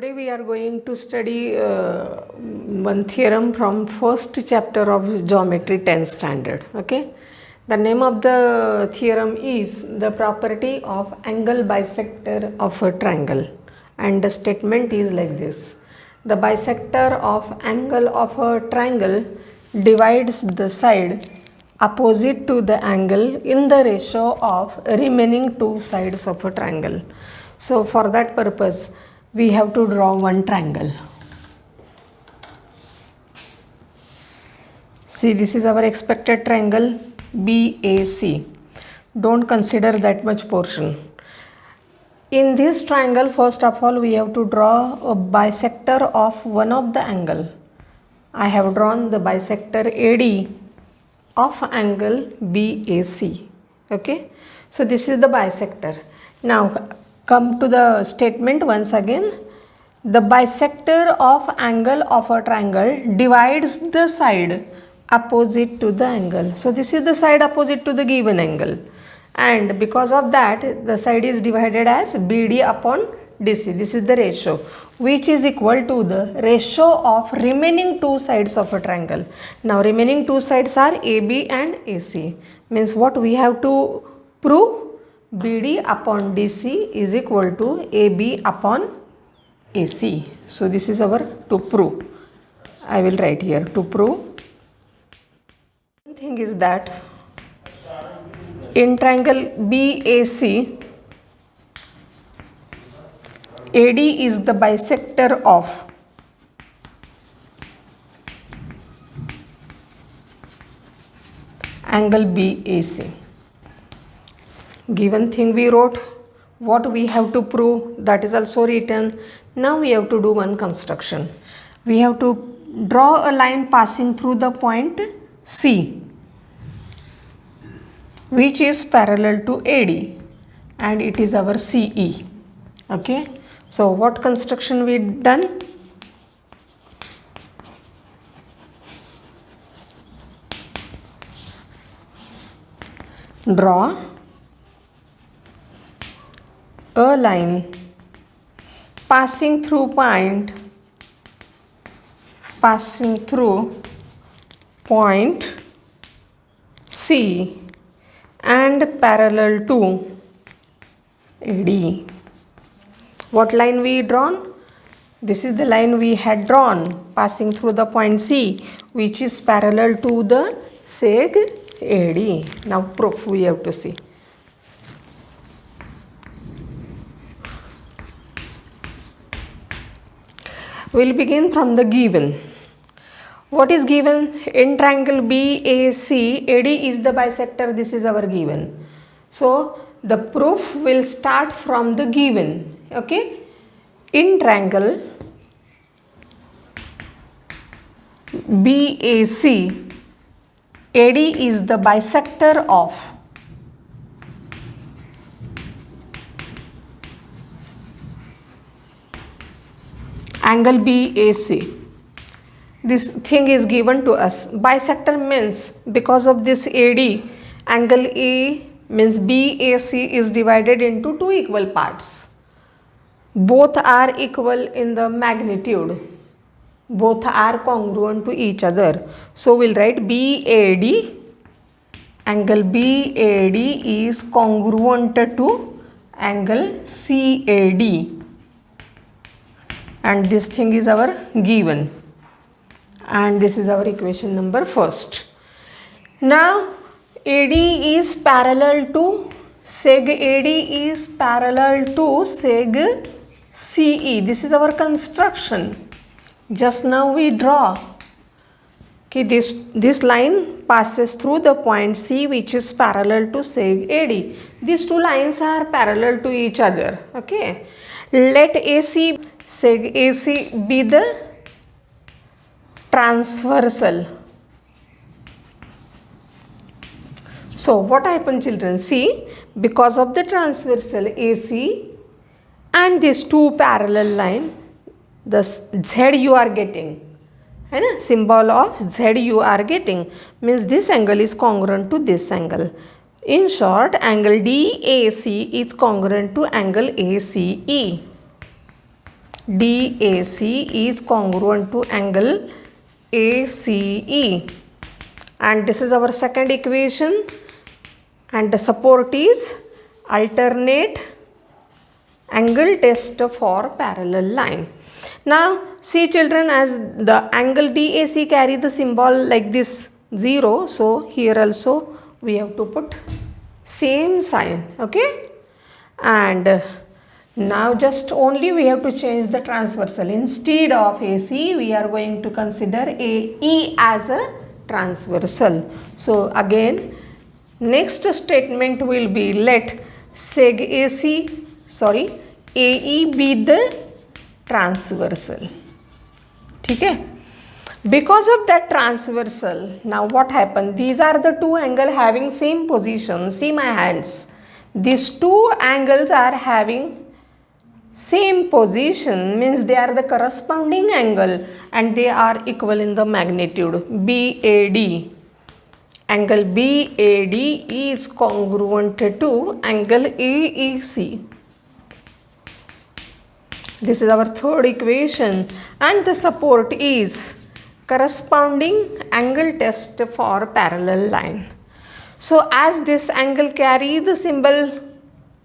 Today we are going to study one theorem from first chapter of Geometry 10th standard. Okay, the name of the theorem is the property of angle bisector of a triangle, and the statement is like this: the bisector of angle of a triangle divides the side opposite to the angle in the ratio of remaining two sides of a triangle. So for that purpose we have to draw one triangle. See, this is our expected triangle BAC. Don't consider that much portion. In this triangle, first of all, we have to draw a bisector of one of the angle. I have drawn the bisector AD of angle BAC. Okay, so this is the bisector. Now come to the statement once again. The bisector of angle of a triangle divides the side opposite to the angle. So this is the side opposite to the given angle, and because of that the side is divided as BD upon DC. This is the ratio, which is equal to the ratio of remaining two sides of a triangle. Now remaining two sides are AB and AC. Means what we have to prove? BD upon DC is equal to AB upon AC. So this is our to prove. I will write here to prove. One thing is that in triangle BAC, AD is the bisector of angle BAC. Given thing we wrote, what we have to prove, that is also written. Now we have to do one construction. We have to draw a line passing through the point C, which is parallel to AD, and it is our CE. Okay, so what construction we done? Draw a line passing through point C and parallel to AD. What line we drawn? This is the line we had drawn passing through the point C, which is parallel to the seg AD. Now proof we have to see. We'll begin from the given. What is given? In triangle BAC, AD is the bisector. This is our given. So the proof will start from the given. Okay. In triangle BAC, AD is the bisector of angle BAC. This thing is given to us. Bisector means because of this AD, angle A means BAC is divided into two equal parts. Both are equal in the magnitude. Both are congruent to each other. So we'll write BAD. Angle BAD is congruent to angle CAD. And this thing is our given, and this is our equation number first. Now AD is parallel to seg AD is parallel to seg CE. This is our construction. Just now we draw. Okay, this line passes through the point C, which is parallel to seg AD. These two lines are parallel to each other. Okay, let AC seg AC be the transversal. So what happened, children? See, because of the transversal AC and these two parallel line, the Z you are getting, symbol of Z you are getting, means this angle is congruent to this angle. In short, angle DAC is congruent to angle ACE. DAC is congruent to angle ACE, and this is our second equation, and the support is alternate angle test for parallel line. Now see children, as the angle DAC carry the symbol like this 0, so here also we have to put same sign, okay? And now just only we have to change the transversal. Instead of AC, we are going to consider AE as a transversal. So again, next statement will be let seg AE be the transversal. Okay? Because of that transversal, now what happened? These are the two angles having same position. See my hands. These two angles are having same position, means they are the corresponding angle and they are equal in the magnitude. BAD. Angle BAD is congruent to angle AEC. This is our third equation, and the support is corresponding angle test for parallel line. So as this angle carries the symbol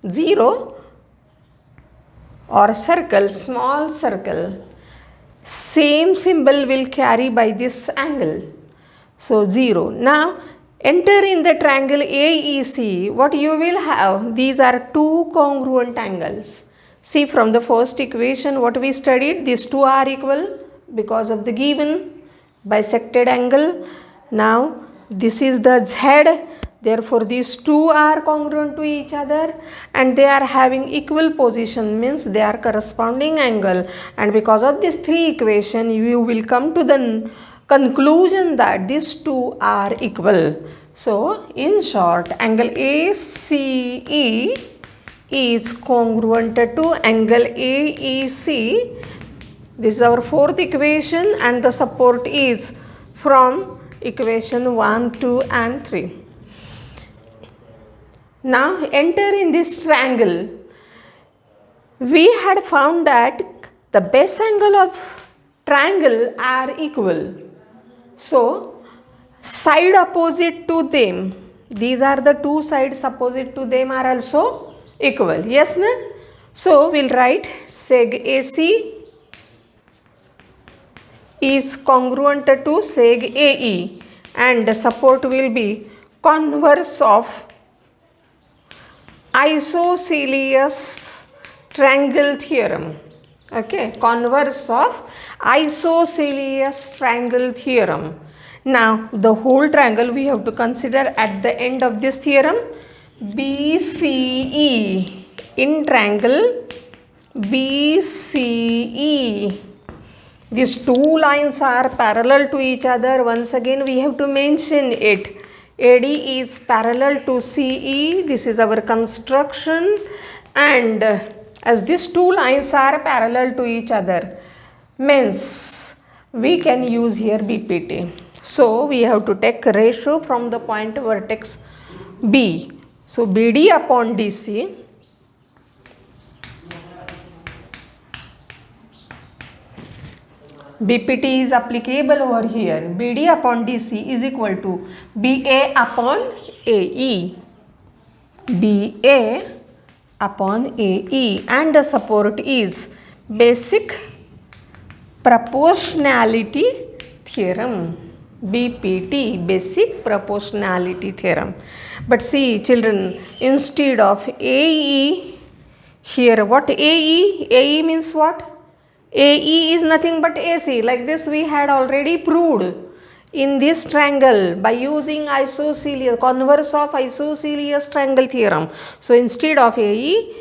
0 or circle, small circle, same symbol will carry by this angle. So 0. Now enter in the triangle AEC. What you will have? These are two congruent angles. See, from the first equation what we studied, these two are equal because of the given bisected angle. Now this is the Z, therefore these two are congruent to each other and they are having equal position, means they are corresponding angle, and because of this three equation you will come to the conclusion that these two are equal. So in short, angle ACE is congruent to angle AEC. This is our fourth equation, and the support is from equation 1, 2 and 3. Now enter in this triangle. We had found that the base angle of triangle are equal. So side opposite to them, these are the two sides opposite to them are also equal. Yes, na? So we'll write seg AC is congruent to seg AE, and the support will be converse of isosceles triangle theorem. Okay, converse of isosceles triangle theorem. Now the whole triangle we have to consider at the end of this theorem. BCE, in triangle BCE, these two lines are parallel to each other. Once again we have to mention it. AD is parallel to CE. This is our construction, and as these two lines are parallel to each other, means we can use here BPT. So we have to take ratio from the point vertex B. So BD upon DC BPT is applicable over here. BD upon DC is equal to BA upon AE. BA upon AE, and the support is basic proportionality theorem. BPT, basic proportionality theorem. But see children, instead of AE, here what AE? AE means what? AE is nothing but AC. Like this we had already proved in this triangle by using isosceles, converse of isosceles triangle theorem. So instead of AE,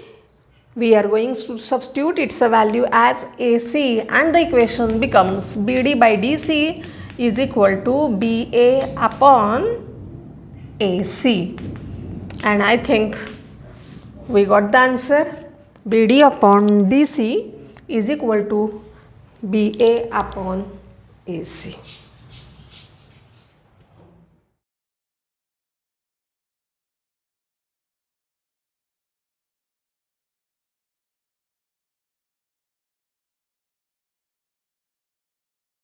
we are going to substitute its value as AC, and the equation becomes BD by DC is equal to BA upon AC. And I think we got the answer. BD upon DC is equal to BA upon AC.